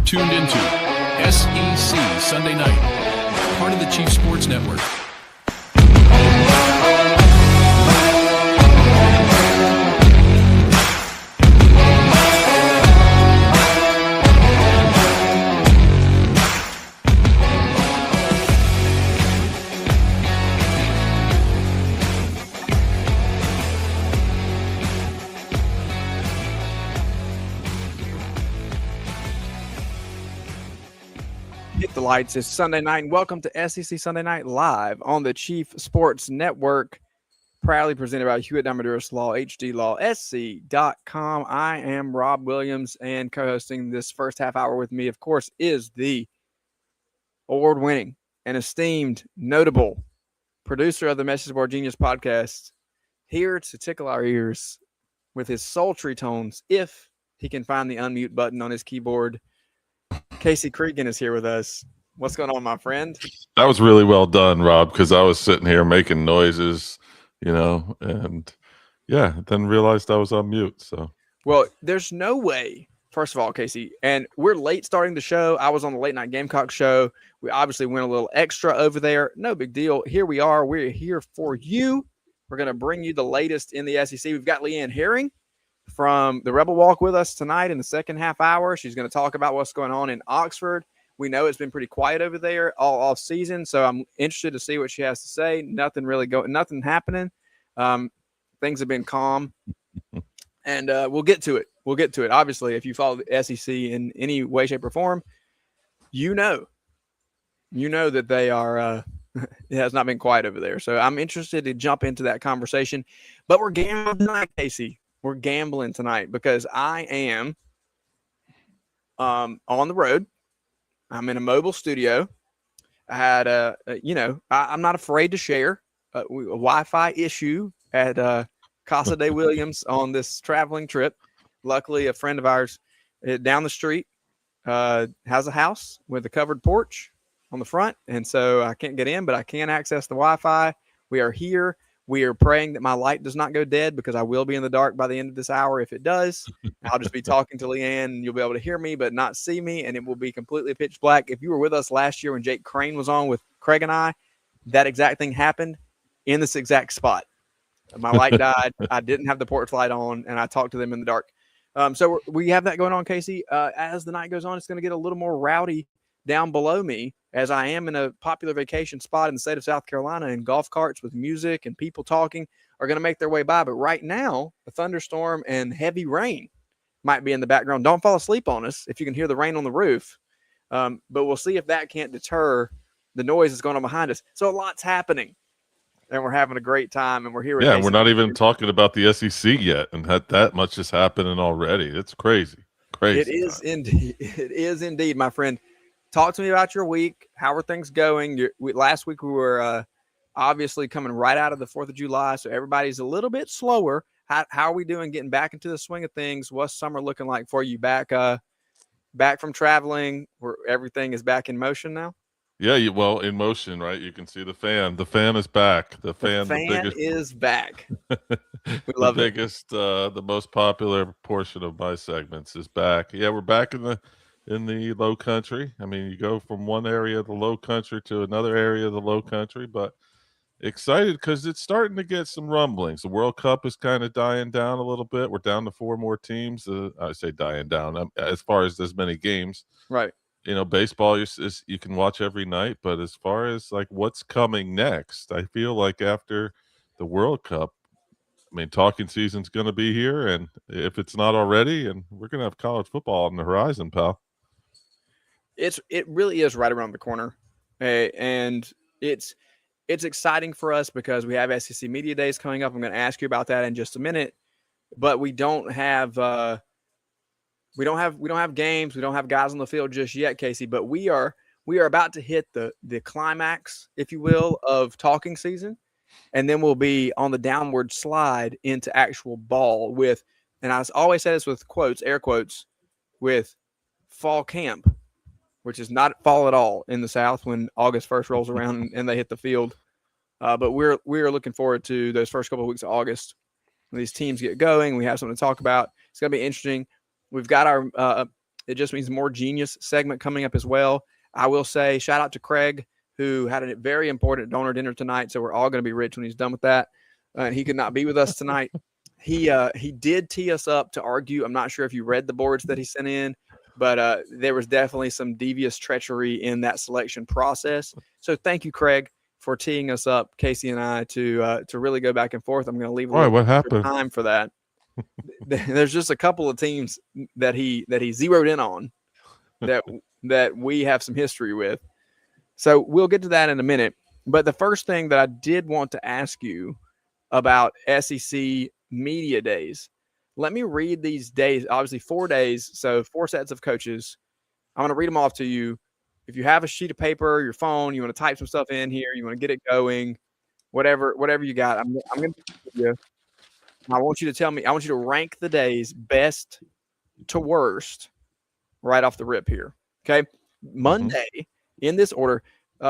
tuned into SEC Sunday Night, part of the Chief Sports Network. Hit the lights. It's Sunday night, and welcome to SEC Sunday Night Live on the Chief Sports Network, proudly presented by Hewitt Damaduras Law, HDLawSC.com. I am Rob Williams, and co-hosting this first half hour with me, of course, is the award-winning and esteemed, notable producer of the Message Board Genius podcast, here to tickle our ears with his sultry tones, if he can find the unmute button on his keyboard. Casey Cregan is here with us. What's going on, my friend? That was really well done, Rob, because I was sitting here making noises, and then realized I was on mute. So, well, there's no way, first of all, Casey, and we're late starting the show. I was on the Late Night Gamecock show. We obviously went a little extra over there. No big deal. Here we are. We're here for you. We're going to bring you the latest in the SEC. We've got Leeann Herring from the Rebel Walk with us tonight in the second half hour. She's going to talk about what's going on in Oxford. We know it's been pretty quiet over there all off season, so I'm interested to see what she has to say. Nothing happening. Things have been calm, and we'll get to it. Obviously, if you follow the SEC in any way, shape, or form, you know that they are. It has not been quiet over there, so I'm interested to jump into that conversation. But we're gambling tonight, Casey. We're gambling tonight because I am on the road. I'm in a mobile studio. I had I'm not afraid to share a Wi-Fi issue at Casa de Williams on this traveling trip. Luckily, a friend of ours down the street has a house with a covered porch on the front, and so I can't get in, but I can access the Wi-Fi. We are here. We are praying that my light does not go dead, because I will be in the dark by the end of this hour. If it does, I'll just be talking to Leeann, and you'll be able to hear me but not see me, and it will be completely pitch black. If you were with us last year when Jake Crane was on with Craig and I, that exact thing happened in this exact spot. My light died. I didn't have the porch light on, and I talked to them in the dark. So we have that going on, Casey. As the night goes on, it's going to get a little more rowdy down below me, as I am in a popular vacation spot in the state of South Carolina, and golf carts with music and people talking are going to make their way by. But right now, a thunderstorm and heavy rain might be in the background. Don't fall asleep on us if you can hear the rain on the roof. But we'll see if that can't deter the noise that's going on behind us. So a lot's happening, and we're having a great time, and we're here. Yeah, we're not even talking about the SEC yet, and that much is happening already. It's crazy. It is indeed. It is indeed, my friend. Talk to me about your week. How are things going? Last week we were obviously coming right out of the 4th of July, so everybody's a little bit slower. How are we doing getting back into the swing of things? What's summer looking like for you? Back from traveling, where everything is back in motion now? Yeah, in motion, right? You can see the fan. The fan is back. The fan is back. We love the biggest, the most popular portion of my segments is back. Yeah, we're back in the low country. I mean, you go from one area of the low country to another area of the low country, but excited because it's starting to get some rumblings. The World Cup is kind of dying down a little bit. We're down to 4 more teams. I say dying down as far as many games. Right. Baseball you can watch every night, but as far as like what's coming next, I feel like after the World Cup, I mean, talking season's going to be here, and if it's not already, and we're going to have college football on the horizon, pal. It really is right around the corner, and it's exciting for us because we have SEC Media Days coming up. I'm going to ask you about that in just a minute, but we don't have games, we don't have guys on the field just yet, Casey. But we are about to hit the climax, if you will, of talking season, and then we'll be on the downward slide into actual ball with, and I always say this with quotes, air quotes, with fall camp, which is not fall at all in the South when August 1st rolls around and they hit the field. But we're looking forward to those first couple of weeks of August when these teams get going. We have something to talk about. It's going to be interesting. We've got our It just means more genius segment coming up as well. I will say shout out to Craig, who had a very important donor dinner tonight. So we're all going to be rich when he's done with that. And he could not be with us tonight. He did tee us up to argue. I'm not sure if you read the boards that he sent in, but there was definitely some devious treachery in that selection process. So thank you, Craig, for teeing us up, Casey and I, to really go back and forth. I'm going to leave a little what happened? time for that. There's just a couple of teams that he zeroed in on that we have some history with. So we'll get to that in a minute. But the first thing that I did want to ask you about SEC media days. Let me read these days. Obviously 4 days, so 4 sets of coaches. I'm going to read them off to you. If you have a sheet of paper, your phone, you want to type some stuff in here, you want to get it going, whatever you got, I'm going to give you. I want you to tell me, I want you to rank the days best to worst right off the rip here. Okay. Monday, in this order,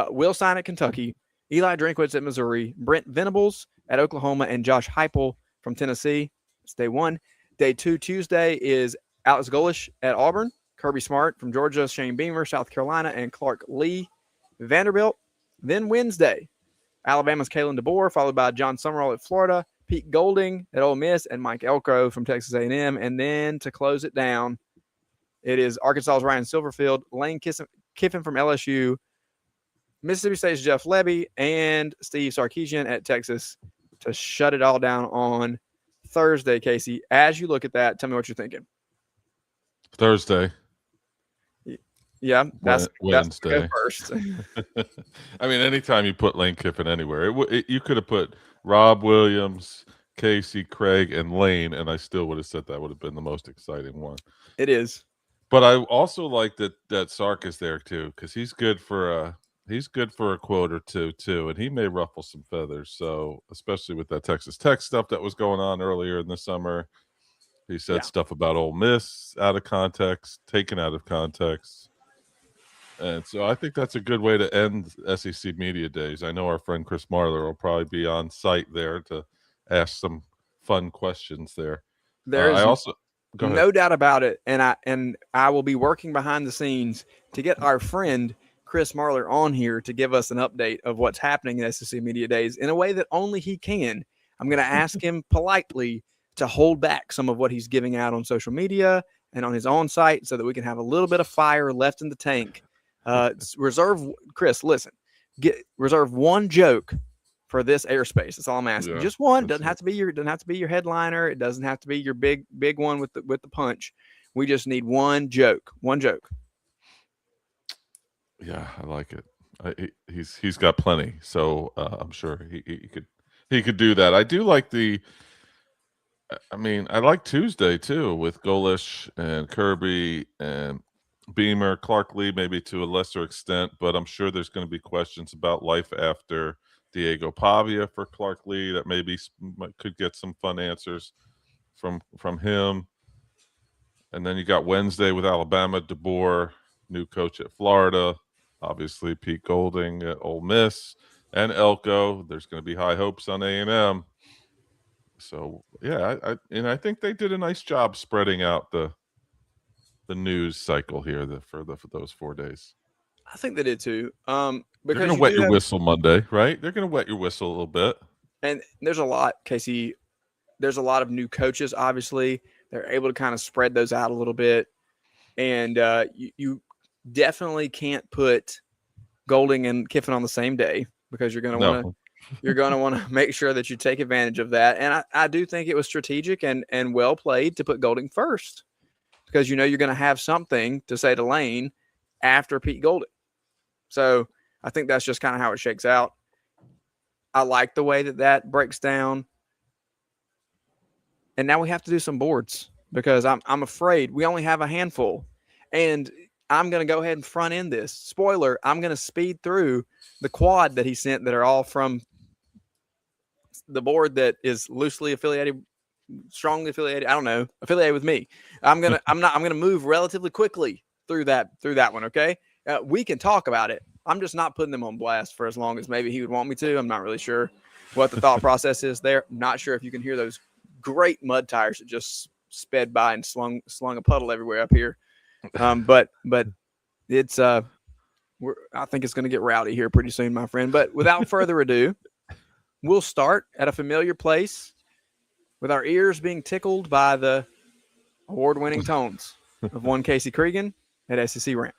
Will Sign at Kentucky, Eli Drinkwitz at Missouri, Brent Venables at Oklahoma, and Josh Heupel from Tennessee. It's day 1. Day 2, Tuesday, is Alex Golesh at Auburn, Kirby Smart from Georgia, Shane Beamer, South Carolina, and Clark Lee, Vanderbilt. Then Wednesday, Alabama's Kalen DeBoer, followed by John Summerall at Florida, Pete Golding at Ole Miss, and Mike Elko from Texas A&M. And then to close it down, it is Arkansas's Ryan Silverfield, Lane Kiffin from LSU, Mississippi State's Jeff Lebby, and Steve Sarkisian at Texas to shut it all down on Thursday, Casey. As you look at that, tell me what you're thinking. Thursday. Yeah, that's Wednesday. First. I mean, anytime you put Lane Kiffin anywhere, you could have put Rob Williams, Casey, Craig, and Lane, and I still would have said that would have been the most exciting one. It is. But I also like that Sark is there too, because he's good for a quote or two too, and he may ruffle some feathers. So especially with that Texas Tech stuff that was going on earlier in the summer, he said stuff about Ole Miss out of context, taken out of context. And so I think that's a good way to end SEC Media Days. I know our friend Chris Marler will probably be on site there to ask some fun questions there. There is no no doubt about it. And I will be working behind the scenes to get our friend Chris Marler on here to give us an update of what's happening in SEC Media Days in a way that only he can. I'm going to ask him politely to hold back some of what he's giving out on social media and on his own site so that we can have a little bit of fire left in the tank. Chris, listen, reserve one joke for this airspace. That's all I'm asking. Yeah, just one. Doesn't have to be your headliner. It doesn't have to be your big one with the punch. We just need one joke. One joke. Yeah, I like it. He's got plenty, so I'm sure he could do that. I do like I like Tuesday too with Golesh and Kirby and Beamer, Clark Lee, maybe to a lesser extent, but I'm sure there's going to be questions about life after Diego Pavia for Clark Lee that maybe could get some fun answers from him. And then you got Wednesday with Alabama, DeBoer, new coach at Florida, obviously Pete Golding at Ole Miss, and Elko. There's going to be high hopes on A&M. So yeah, I think they did a nice job spreading out the news cycle here for those 4 days. I think they did too. They're going to wet your whistle Monday, right? They're going to wet your whistle a little bit. And there's a lot, Casey. There's a lot of new coaches, obviously. They're able to kind of spread those out a little bit. And you definitely can't put Golding and Kiffin on the same day because you're going to want to make sure that you take advantage of that. And I do think it was strategic and well played to put Golding first because you're going to have something to say to Lane after Pete Golding. So I think that's just kind of how it shakes out. I like the way that breaks down. And now we have to do some boards because I'm afraid we only have a handful. And I'm going to go ahead and front end this. Spoiler, I'm going to speed through the quad that he sent that are all from the board that is loosely affiliated, strongly affiliated. I don't know, affiliated with me. I'm going to move relatively quickly through that one. Okay. We can talk about it. I'm just not putting them on blast for as long as maybe he would want me to. I'm not really sure what the thought process is there. I'm not sure if you can hear those great mud tires that just sped by and slung a puddle everywhere up here. But it's I think it's going to get rowdy here pretty soon, my friend. But without further ado, we'll start at a familiar place with our ears being tickled by the award-winning tones of one Casey Cregan at SEC Rant.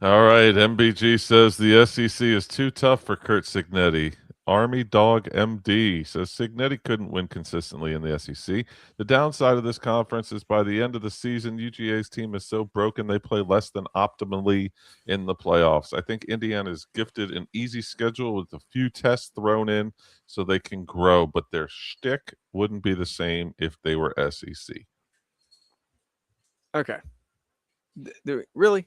All right, MBG says the SEC is too tough for Kurt Signetti. Army Dog MD says Signetti couldn't win consistently in the SEC. The downside of this conference is by the end of the season, UGA's team is so broken they play less than optimally in the playoffs. I think Indiana is gifted an easy schedule with a few tests thrown in so they can grow, but their shtick wouldn't be the same if they were SEC. Okay. Do we really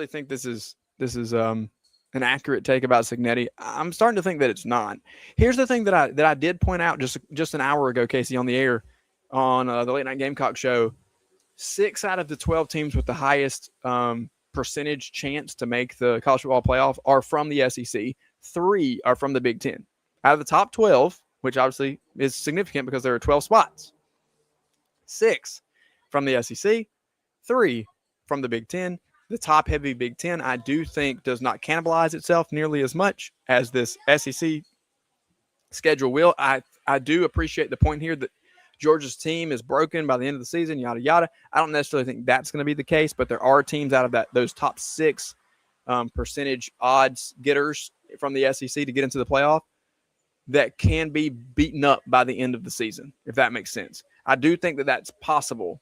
think this is an accurate take about Signetti? I'm starting to think that it's not. Here's the thing that I did point out just an hour ago, Casey, on the air on the Late Night Gamecock show. 6 out of the 12 teams with the highest percentage chance to make the college football playoff are from the SEC. 3 are from the Big Ten. Out of the top 12, which obviously is significant because there are 12 spots, 6 from the SEC, 3 from the Big Ten. The top-heavy Big Ten, I do think, does not cannibalize itself nearly as much as this SEC schedule will. I do appreciate the point here that Georgia's team is broken by the end of the season, yada, yada. I don't necessarily think that's going to be the case, but there are teams out of those top 6 percentage odds getters from the SEC to get into the playoff that can be beaten up by the end of the season, if that makes sense. I do think that that's possible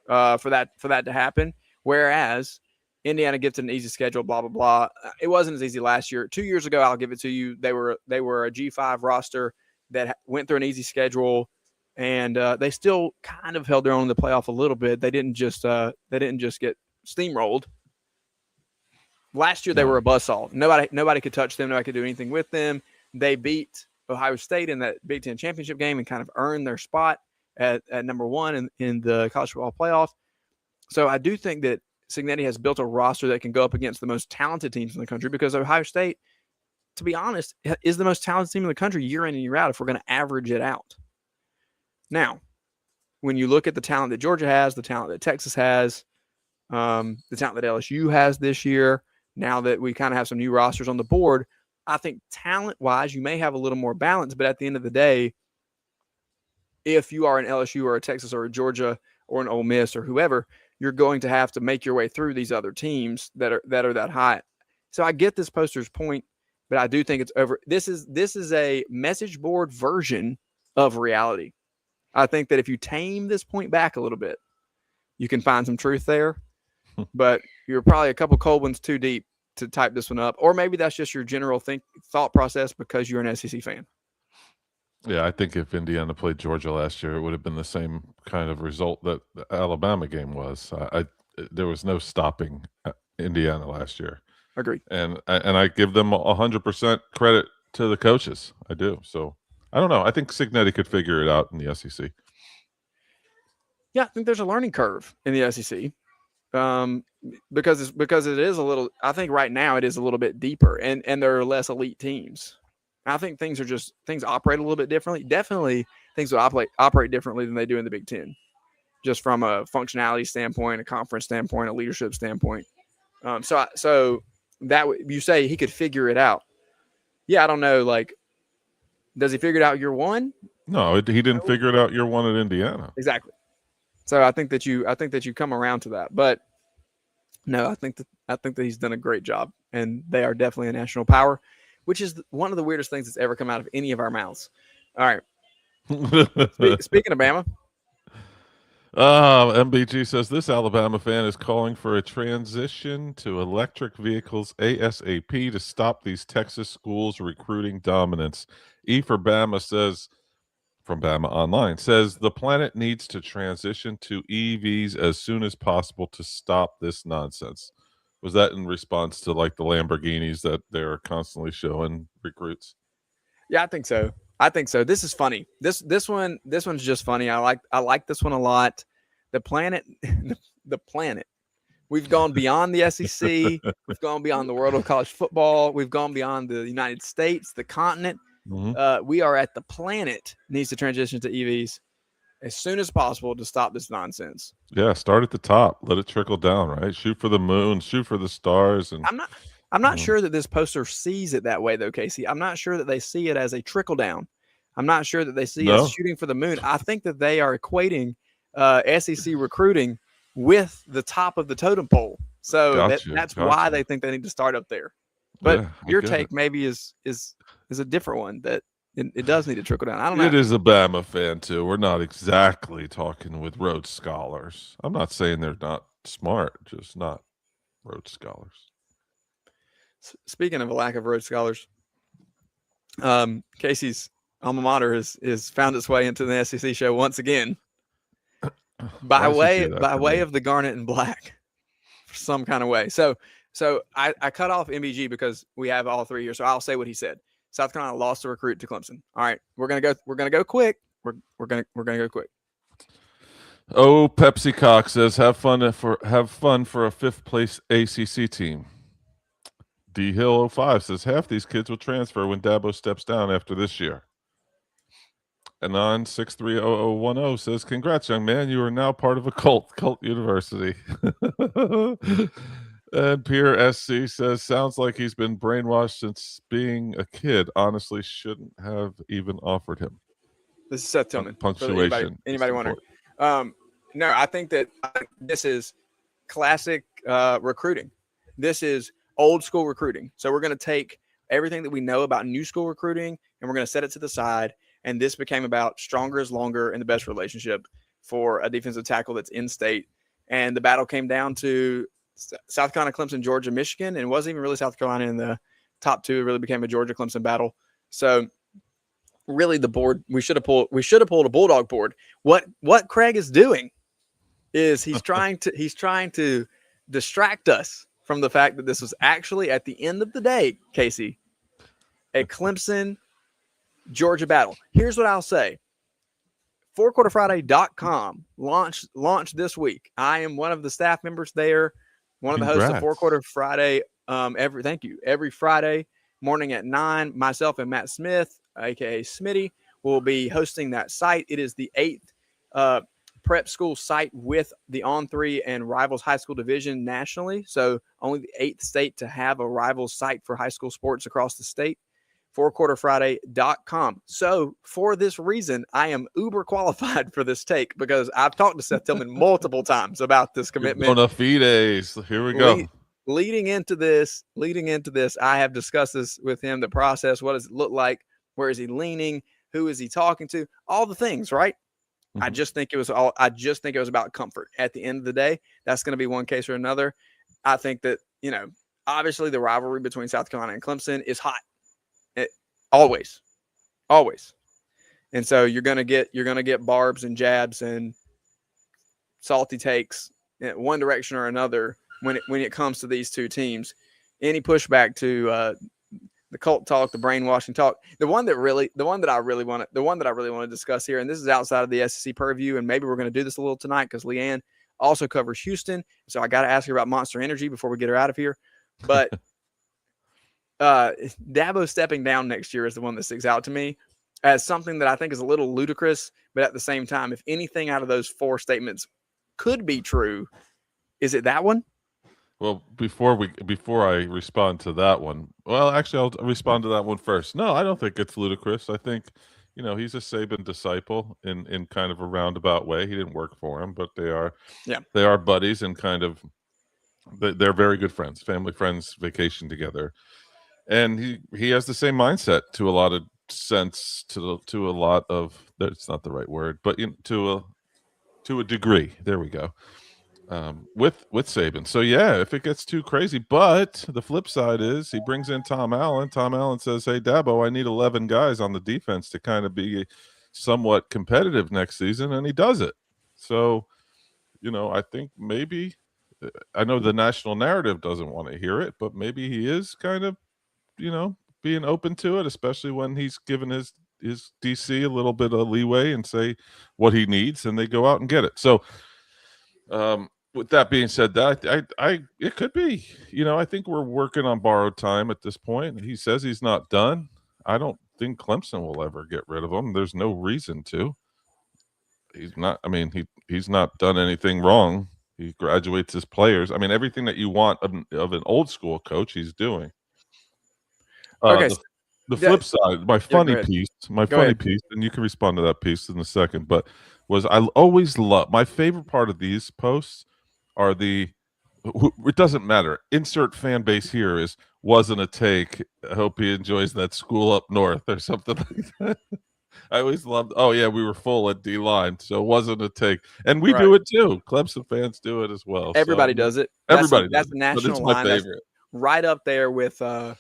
for that to happen, whereas Indiana gets an easy schedule, blah, blah, blah. It wasn't as easy last year. 2 years ago, I'll give it to you, they were a G5 roster that went through an easy schedule, and they still kind of held their own in the playoff a little bit. They didn't just get steamrolled. Last year, they were a buzzsaw. Nobody could touch them. Nobody could do anything with them. They beat Ohio State in that Big Ten championship game and kind of earned their spot at number 1 in the college football playoff. So I do think that Signetti has built a roster that can go up against the most talented teams in the country, because Ohio State, to be honest, is the most talented team in the country year in and year out if we're going to average it out. Now, when you look at the talent that Georgia has, the talent that Texas has, the talent that LSU has this year, now that we kind of have some new rosters on the board, I think talent-wise, you may have a little more balance, but at the end of the day, if you are an LSU or a Texas or a Georgia or an Ole Miss or whoever, you're going to have to make your way through these other teams that are that high. So I get this poster's point, but I do think it's over. This is a message board version of reality. I think that if you tame this point back a little bit, you can find some truth there, but you're probably a couple cold ones too deep to type this one up, or maybe that's just your general thought process because you're an SEC fan. Yeah, I think if Indiana played Georgia last year, it would have been the same kind of result that the Alabama game was. There was no stopping Indiana last year. Agreed. And I give them 100% credit to the coaches. I do. So I don't know. I think Signetti could figure it out in the SEC. Yeah, I think there's a learning curve in the SEC. Because it is a little. I think right now it is a little bit deeper, and there are less elite teams. I think things operate a little bit differently. Definitely, things will operate differently than they do in the Big Ten, just from a functionality standpoint, a conference standpoint, a leadership standpoint. So that you say he could figure it out. Yeah, I don't know. Like, does he figure it out year 1? No, he didn't figure it out year 1 at Indiana. Exactly. So I think that you come around to that, but no, I think that he's done a great job, and they are definitely a national power, which is one of the weirdest things that's ever come out of any of our mouths. All right. Speaking of Bama. MBG says this Alabama fan is calling for a transition to electric vehicles ASAP to stop these Texas schools recruiting dominance. E for Bama says, from Bama Online, says the planet needs to transition to EVs as soon as possible to stop this nonsense. Was that in response to like the Lamborghinis that they're constantly showing recruits? Yeah, I think so. This is funny. This one's just funny. I like this one a lot. The planet. We've gone beyond the SEC. We've gone beyond the world of college football. We've gone beyond the United States, the continent. Mm-hmm. We are at the planet needs to transition to EVs. as soon as possible to stop this nonsense. Yeah, start at the top, let it trickle down, right? Shoot for the moon, shoot for the stars, and I'm not sure that this poster sees it that way though, Casey. I'm not sure that they see it as a trickle down. I'm not sure that they see us no, shooting for the moon. I think that they are equating SEC recruiting with the top of the totem pole. So that's why they think they need to start up there. But yeah, your take maybe is a different one, that it does need to trickle down. I don't know. It is a Bama fan too. We're not exactly talking with Rhodes Scholars. I'm not saying they're not smart, just not Rhodes Scholars. Speaking of a lack of Rhodes Scholars, Casey's alma mater has found its way into the SEC show once again by way of the garnet and black, for some kind of way. So I cut off MBG because we have all three here. So I'll say what he said. South Carolina lost a recruit to Clemson. All right, we're gonna go quick. We're gonna go quick. Oh, Pepsi Cox says, have fun for a fifth place ACC team. D Hill 05 says, half these kids will transfer when Dabo steps down after this year. Anon 630010 says, congrats, young man. You are now part of a cult university. And Pierre SC says, sounds like he's been brainwashed since being a kid. Honestly, shouldn't have even offered him. This is Seth Tillman. Punctuation. Anybody wondering? No, I think that this is classic recruiting. This is old school recruiting. So we're going to take everything that we know about new school recruiting and we're going to set it to the side. And this became about stronger is longer and the best relationship for a defensive tackle that's in state. And the battle came down to South Carolina, Clemson, Georgia, Michigan, and it wasn't even really South Carolina in the top two. It really became a Georgia Clemson battle. So really the board, we should have pulled a Bulldog board. What Craig is doing is he's trying to distract us from the fact that this was actually, at the end of the day, Casey, a Clemson Georgia battle. Here's what I'll say. FourQuarterFriday.com launched this week. I am one of the staff members there, one of the hosts of Four Quarter Friday. Every Friday morning at 9, myself and Matt Smith, aka Smitty, will be hosting that site. It is the 8th prep school site with the On3 and Rivals High School Division nationally. So only the 8th state to have a Rivals site for high school sports across the state. FourQuarterFriday.com. So for this reason, I am uber qualified for this take because I've talked to Seth Tillman multiple times about this commitment. Bona fides. Here we go. Leading into this, I have discussed this with him, the process. What does it look like? Where is he leaning? Who is he talking to? All the things, right? Mm-hmm. I just think it was about comfort. At the end of the day, that's going to be one case or another. I think that, obviously the rivalry between South Carolina and Clemson is hot. Always. And so you're gonna get barbs and jabs and salty takes in one direction or another when it comes to these two teams. Any pushback to the cult talk, the brainwashing talk, the one that I really want to discuss here, and this is outside of the SEC purview, and maybe we're going to do this a little tonight because Leeann also covers Houston, so I got to ask her about Monster Energy before we get her out of here, but. Dabo stepping down next year is the one that sticks out to me as something that I think is a little ludicrous, but at the same time, if anything out of those four statements could be true, is it that one? Well, before I respond to that one, well, actually, I'll respond to that one first. No, I don't think it's ludicrous. I think, he's a Saban disciple in kind of a roundabout way. He didn't work for him, but they are buddies and kind of they're very good friends, family friends, vacation together. And he has the same mindset to a lot of sense, to a lot of, that's not the right word, but to a degree. There we go. With Saban. So yeah, if it gets too crazy, but the flip side is he brings in Tom Allen. Tom Allen says, hey, Dabo, I need 11 guys on the defense to kind of be somewhat competitive next season. And he does it. So, I think maybe, I know the national narrative doesn't want to hear it, but maybe he is kind of, being open to it, especially when he's given his DC a little bit of leeway and say what he needs, and they go out and get it. So, with that being said, that it could be, I think we're working on borrowed time at this point. He says he's not done. I don't think Clemson will ever get rid of him. There's no reason to. he's not. I mean, he's not done anything wrong. He graduates his players. I mean, everything that you want of an old school coach, he's doing. Okay. The flip side, my go funny ahead. piece, ahead. and you can respond to that piece in a second, but was I always love my favorite part of these posts are it doesn't matter. Insert fan base here is wasn't a take. I hope he enjoys that school up north or something like that. I always loved, oh yeah, we were full at D-line, so it wasn't a take. And we do it too. Clemson fans do it as well. Everybody does it. Everybody does that's it. the national It's my line. favorite. That's right up there with when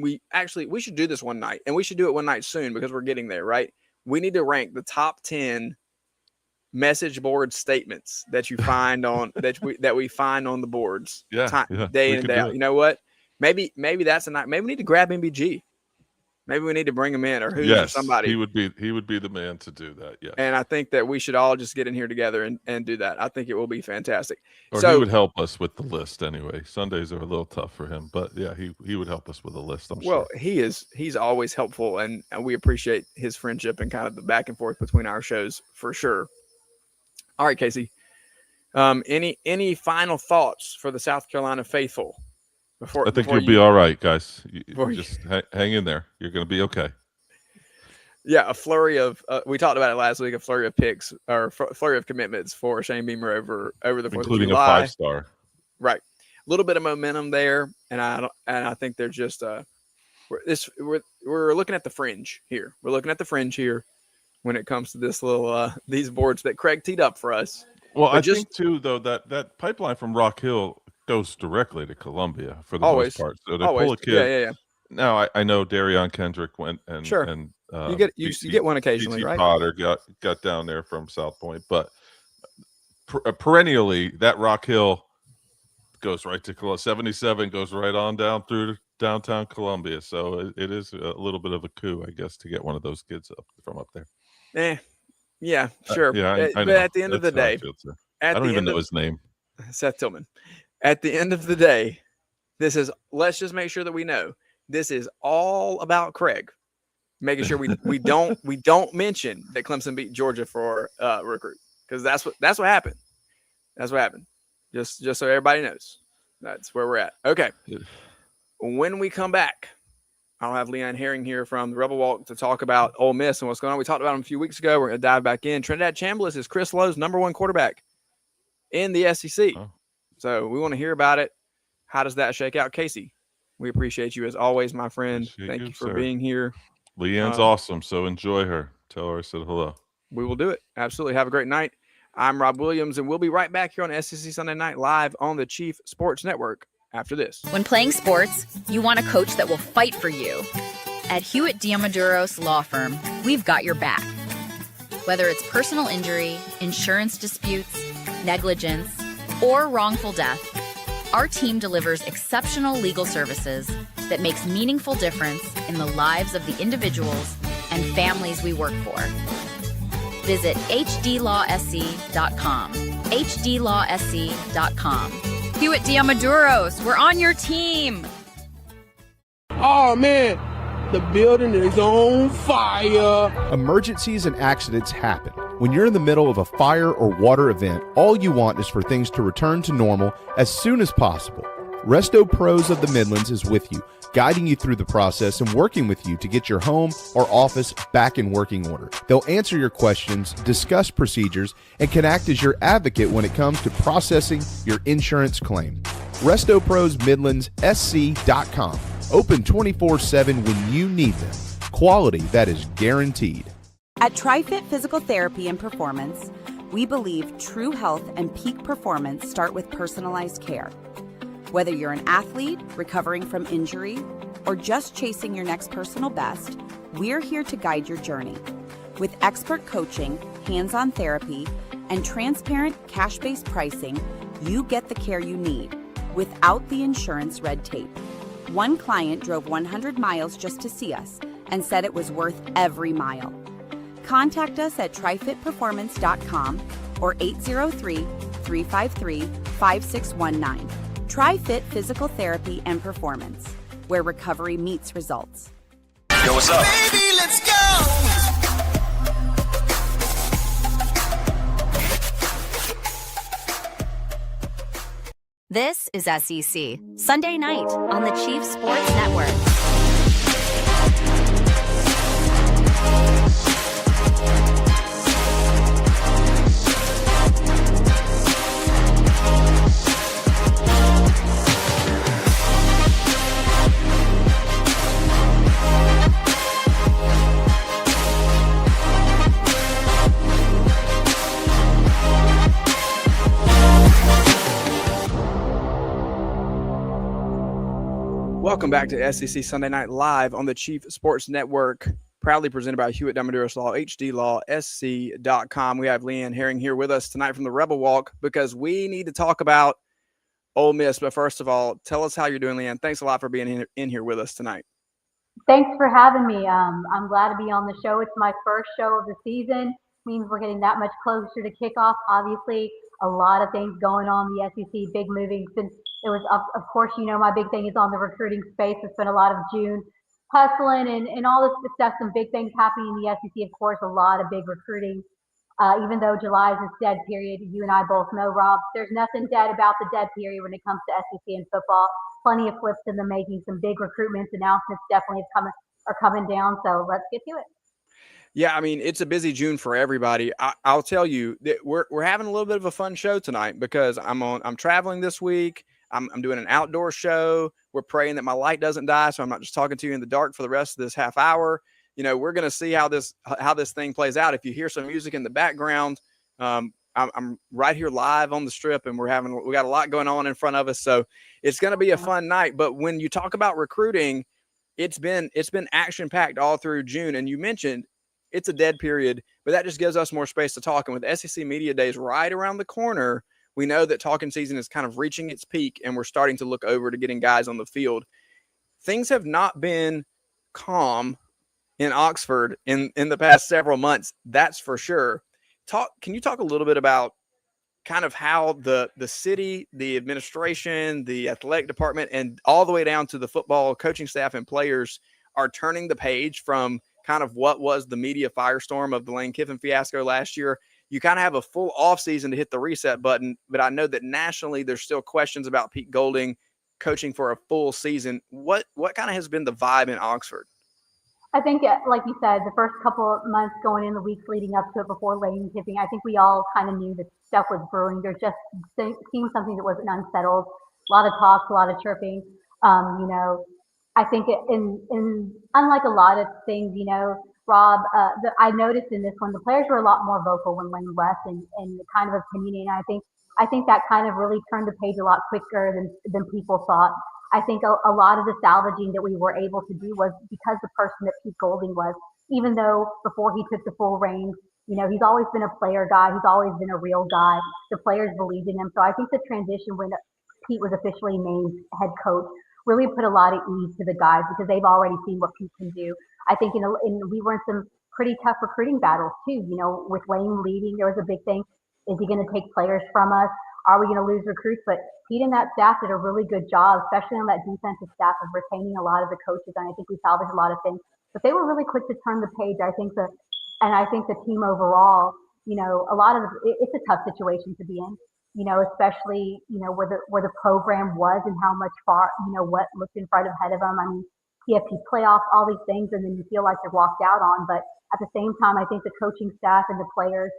we actually, we should do this one night, and we should do it one night soon because we're getting there, right? We need to rank the top 10 message board statements that you find on that we find on the boards day in and day out. You know what? Maybe that's a night. Maybe we need to grab MBG. Maybe we need to bring him in or or somebody. He would be the man to do that. Yeah. And I think that we should all just get in here together and do that. I think it will be fantastic. Or he would help us with the list anyway. Sundays are a little tough for him, but yeah, he would help us with a list. I'm sure. Well, he's always helpful, and we appreciate his friendship and kind of the back and forth between our shows for sure. All right, Casey. Any final thoughts for the South Carolina faithful? I think you'll be all right, guys. Just hang in there. You're going to be okay. Yeah, a flurry of we talked about it last week. A flurry of picks or flurry of commitments for Shane Beamer over the 4th of July, including a 5-star. Right, a little bit of momentum there, and I think they're just we're looking at the fringe here. We're looking at the fringe here when it comes to this little these boards that Craig teed up for us. Well, I think too though that pipeline from Rock Hill goes directly to Columbia for the most part. So they pull a kid. Yeah. Now I know Darion Kendrick went and you get one occasionally, right? Potter got down there from South Point, but perennially that Rock Hill goes right to Columbia. 77 goes right on down through downtown Columbia. So it is a little bit of a coup, I guess, to get one of those kids from up there. Yeah, sure. I know. But at the end of the day, I don't even know his name. Seth Tillman. At the end of the day, let's just make sure that we know this is all about Craig, making sure we don't mention that Clemson beat Georgia for recruit, because that's what happened. That's what happened. Just so everybody knows, that's where we're at. Okay. When we come back, I'll have Leeann Herring here from the Rebel Walk to talk about Ole Miss and what's going on. We talked about him a few weeks ago. We're going to dive back in. Trinidad Chambliss is Chris Lowe's #1 quarterback in the SEC. Oh. So we want to hear about it. How does that shake out? Casey, we appreciate you as always, my friend. Thank you for being here. Leann's awesome, so enjoy her. Tell her I said hello. We will do it. Absolutely. Have a great night. I'm Rob Williams, and we'll be right back here on SEC Sunday Night Live on the Chief Sports Network after this. When playing sports, you want a coach that will fight for you. At Hewitt Diamaduros Law Firm, we've got your back. Whether it's personal injury, insurance disputes, negligence, or wrongful death, our team delivers exceptional legal services that makes meaningful difference in the lives of the individuals and families we work for. Visit hdlawsc.com. hdlawsc.com. Hewitt Diamaduros, we're on your team. Oh man, the building is on fire. Emergencies and accidents happen. When you're in the middle of a fire or water event, all you want is for things to return to normal as soon as possible. Resto Pros of the Midlands is with you, guiding you through the process and working with you to get your home or office back in working order. They'll answer your questions, discuss procedures, and can act as your advocate when it comes to processing your insurance claim. Resto Pros Midlands SC.com. Open 24/7 when you need them. Quality that is guaranteed. At TriFit Physical Therapy and Performance, we believe true health and peak performance start with personalized care. Whether you're an athlete recovering from injury or just chasing your next personal best, we're here to guide your journey. With expert coaching, hands-on therapy, and transparent cash-based pricing, you get the care you need without the insurance red tape. One client drove 100 miles just to see us and said it was worth every mile. Contact us at trifitperformance.com or 803-353-5619. TriFit Physical Therapy and Performance, where recovery meets results. Yo, what's up? Baby, let's go. This is SEC, Sunday night on the Chiefs Sports Network. Welcome back to SEC Sunday Night Live on the Chief Sports Network, proudly presented by Hewitt Damaduros Law, HDLawSC.com. We have Leeann Herring here with us tonight from the Rebel Walk because we need to talk about Ole Miss. But first of all, tell us how you're doing, Leeann. Thanks a lot for being in here with us tonight. Thanks for having me. I'm glad to be on the show. It's my first show of the season. Means we're getting that much closer to kickoff. Obviously, a lot of things going on in the SEC, big moving. Since it was, of course, my big thing is on the recruiting space. It's been a lot of June hustling and all this stuff. Some big things happening in the SEC. Of course, a lot of big recruiting. Even though July is this dead period, you and I both know, Rob, there's nothing dead about the dead period when it comes to SEC and football. Plenty of flips in the making. Some big recruitments, announcements definitely are coming down. So let's get to it. Yeah, I mean, it's a busy June for everybody. I'll tell you that we're having a little bit of a fun show tonight because I'm traveling this week. I'm doing an outdoor show. We're praying that my light doesn't die, so I'm not just talking to you in the dark for the rest of this half hour. We're going to see how this thing plays out. If you hear some music in the background, I'm right here live on the Strip, and we got a lot going on in front of us, so it's going to be a fun night. But when you talk about recruiting, it's been action packed all through June, and you mentioned it's a dead period, but that just gives us more space to talk. And with SEC Media Days right around the corner, we know that talking season is kind of reaching its peak, and we're starting to look over to getting guys on the field. Things have not been calm in Oxford in the past several months, that's for sure. Can you talk a little bit about kind of how the city, the administration, the athletic department, and all the way down to the football coaching staff and players are turning the page from kind of what was the media firestorm of the Lane Kiffin fiasco last year? You kind of have a full offseason to hit the reset button, but I know that nationally there's still questions about Pete Golding coaching for a full season. What kind of has been the vibe in Oxford? I think, like you said, the first couple of months going in, the weeks leading up to it before Lane Kiffin, I think we all kind of knew that stuff was brewing. There just seemed something that wasn't unsettled. A lot of talks, a lot of chirping. I think in unlike a lot of things, Rob, I noticed in this one, the players were a lot more vocal when Lane left and kind of opinionated. I think that kind of really turned the page a lot quicker than people thought. I think a lot of the salvaging that we were able to do was because the person that Pete Golding was, even though before he took the full reins, he's always been a player guy. He's always been a real guy. The players believed in him. So I think the transition when Pete was officially named head coach really put a lot of ease to the guys because they've already seen what Pete can do. I think we were in some pretty tough recruiting battles too. With Lane leaving, there was a big thing. Is he going to take players from us? Are we going to lose recruits? But Pete and that staff did a really good job, especially on that defensive staff, of retaining a lot of the coaches. And I think we salvaged a lot of things. But they were really quick to turn the page. I think the team overall, a lot of it's a tough situation to be in. Especially where the program was and how much far what looked in front ahead of them. I mean, PFP playoffs, all these things, and then you feel like you're walked out on. But at the same time, I think the coaching staff and the players,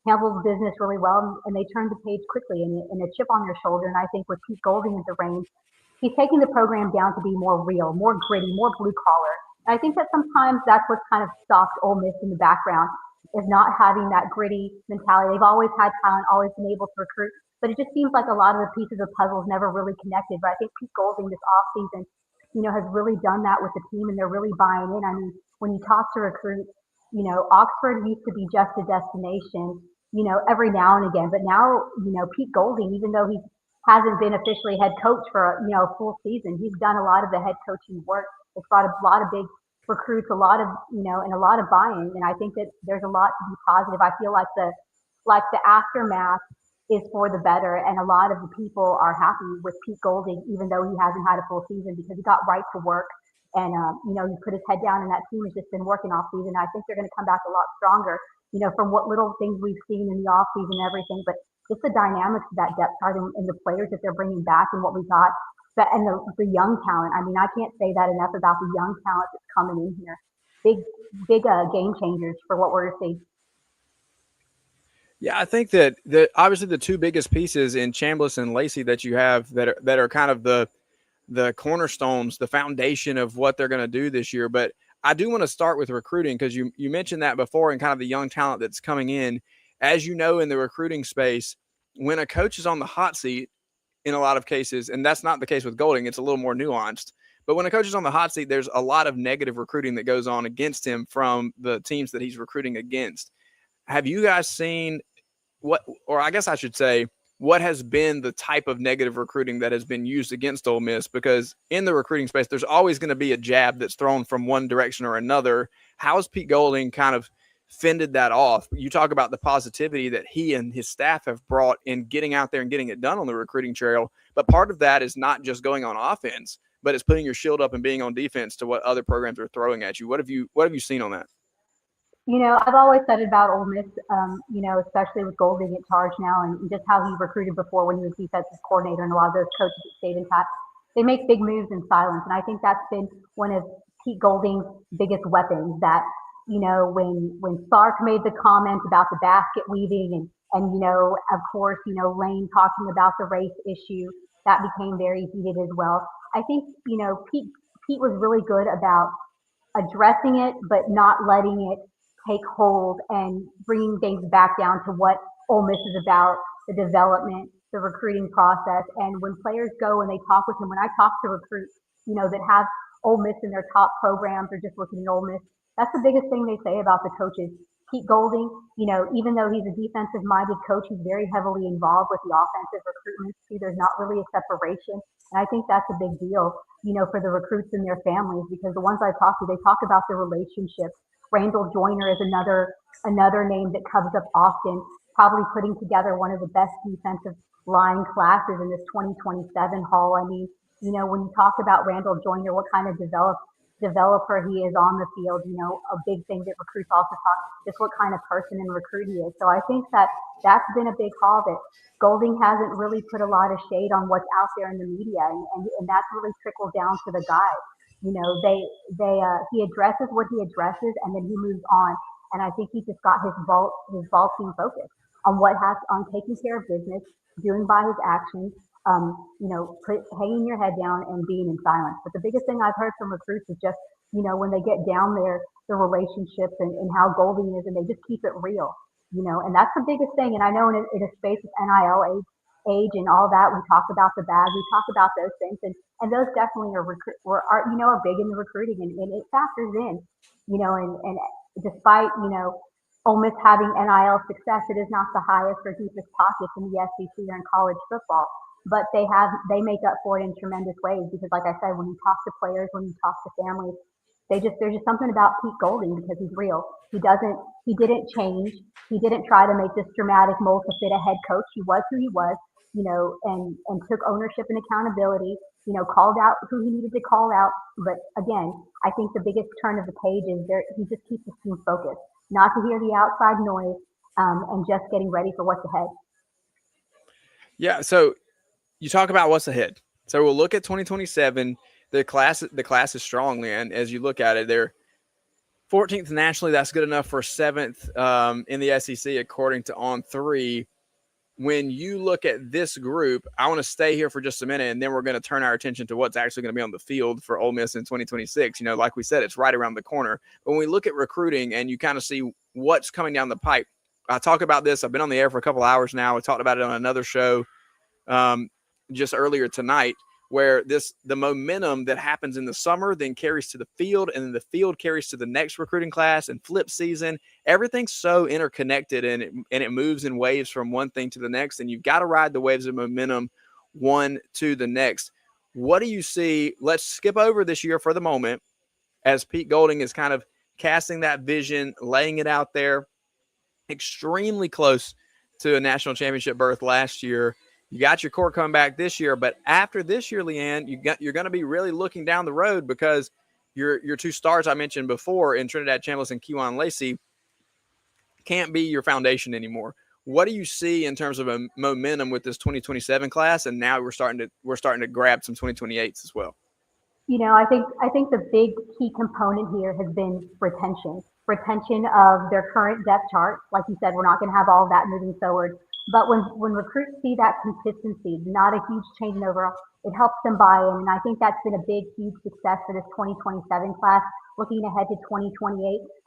handled business really well, and they turned the page quickly and a chip on their shoulder. And I think with Pete Golding at the reins, he's taking the program down to be more real, more gritty, more blue collar. And I think that sometimes that's what's kind of stopped Ole Miss in the background, is not having that gritty mentality. They've always had talent, always been able to recruit, but it just seems like a lot of the pieces of puzzles never really connected. But I think Pete Golding this offseason, has really done that with the team, and they're really buying in. I mean, when you talk to recruits, Oxford used to be just a destination, every now and again. But now, Pete Golding, even though he hasn't been officially head coach for, a full season, he's done a lot of the head coaching work. It's brought a lot of big recruits, a lot of, and a lot of buy-in. And I think that there's a lot to be positive. I feel like the aftermath is for the better. And a lot of the people are happy with Pete Golding, even though he hasn't had a full season, because he got right to work. And, he put his head down, and that team has just been working off season. I think they're going to come back a lot stronger, from what little things we've seen in the off season and everything. But just the dynamics of that depth chart and the players that they're bringing back and what we got, and the young talent. I mean, I can't say that enough about the young talent that's coming in here. Big game changers for what we're going to see. Yeah, I think that obviously the two biggest pieces in Chambliss and Lacey that you have that are kind of the cornerstones, the foundation of what they're going to do this year. But I do want to start with recruiting because you mentioned that before and kind of the young talent that's coming in. As you know, in the recruiting space, when a coach is on the hot seat, in a lot of cases, and that's not the case with Golding, it's a little more nuanced. But when a coach is on the hot seat, there's a lot of negative recruiting that goes on against him from the teams that he's recruiting against. Have you guys seen or I guess I should say, what has been the type of negative recruiting that has been used against Ole Miss? Because in the recruiting space, there's always going to be a jab that's thrown from one direction or another. How has Pete Golding kind of fended that off? You talk about the positivity that he and his staff have brought in getting out there and getting it done on the recruiting trail. But part of that is not just going on offense, but it's putting your shield up and being on defense to what other programs are throwing at you. What have you seen on that? I've always said about Ole Miss, especially with Golding at charge now and just how he recruited before when he was defensive coordinator and a lot of those coaches that stayed intact, they make big moves in silence. And I think that's been one of Pete Golding's biggest weapons that, when Sark made the comment about the basket weaving and of course, Lane talking about the race issue, that became very heated as well. I think, Pete was really good about addressing it, but not letting it take hold and bringing things back down to what Ole Miss is about, the development, the recruiting process. And when players go and they talk with him, when I talk to recruits, that have Ole Miss in their top programs or just looking at Ole Miss, that's the biggest thing they say about the coaches. Pete Golding, even though he's a defensive-minded coach, he's very heavily involved with the offensive recruitment too. There's not really a separation. And I think that's a big deal, for the recruits and their families, because the ones I talk to, they talk about the relationships. Randall Joyner is another name that comes up often, probably putting together one of the best defensive line classes in this 2027 haul. I mean, when you talk about Randall Joyner, what kind of developer he is on the field, a big thing that recruits also talk, just what kind of person and recruit he is. So I think that's been a big haul that Golding hasn't really put a lot of shade on what's out there in the media, and that's really trickled down to the guys. He addresses what he addresses and then he moves on. And I think he just got his vault team focused on on taking care of business, doing by his actions, hanging your head down and being in silence. But the biggest thing I've heard from recruits is just, when they get down there, the relationships and how Golding is, and they just keep it real, and that's the biggest thing. And I know in a space of NIL age and all that, we talk about the bag, we talk about those things, and those definitely are big in the recruiting, and it factors in, and despite Ole Miss having NIL success, it is not the highest or deepest pockets in the SEC or in college football, but they make up for it in tremendous ways, because like I said, when you talk to players, when you talk to families, there's just something about Pete Golding, because he's real. He didn't change. He didn't try to make this dramatic mold to fit a head coach. He was who he was, and took ownership and accountability, called out who he needed to call out. But again, I think the biggest turn of the page is he just keeps the team focused, not to hear the outside noise, and just getting ready for what's ahead. Yeah. So you talk about what's ahead. So we'll look at 2027. The class is strong, Leeann. As you look at it, they're 14th nationally. That's good enough for 7th in the SEC, according to On3. When you look at this group, I want to stay here for just a minute, and then we're going to turn our attention to what's actually going to be on the field for Ole Miss in 2026. Like we said, it's right around the corner. But when we look at recruiting and you kind of see what's coming down the pipe, I talk about this. I've been on the air for a couple hours now. We talked about it on another show just earlier tonight, where the momentum that happens in the summer then carries to the field, and then the field carries to the next recruiting class and flip season. Everything's so interconnected, and it moves in waves from one thing to the next, and you've got to ride the waves of momentum one to the next. What do you see? Let's skip over this year for the moment, as Pete Golding is kind of casting that vision, laying it out there, extremely close to a national championship berth last year. You got your core coming back this year, but after this year, Leeann, you're going to be really looking down the road, because your two stars I mentioned before in Trinidad Chambliss and Kejuan Lacey can't be your foundation anymore. What do you see in terms of a momentum with this 2027 class? And now we're starting to grab some 2028s as well. I think the big key component here has been retention of their current depth chart. Like you said, we're not going to have all of that moving forward. But when recruits see that consistency, not a huge change in overall, it helps them buy in. And I think that's been a big, huge success for this 2027 class. Looking ahead to 2028,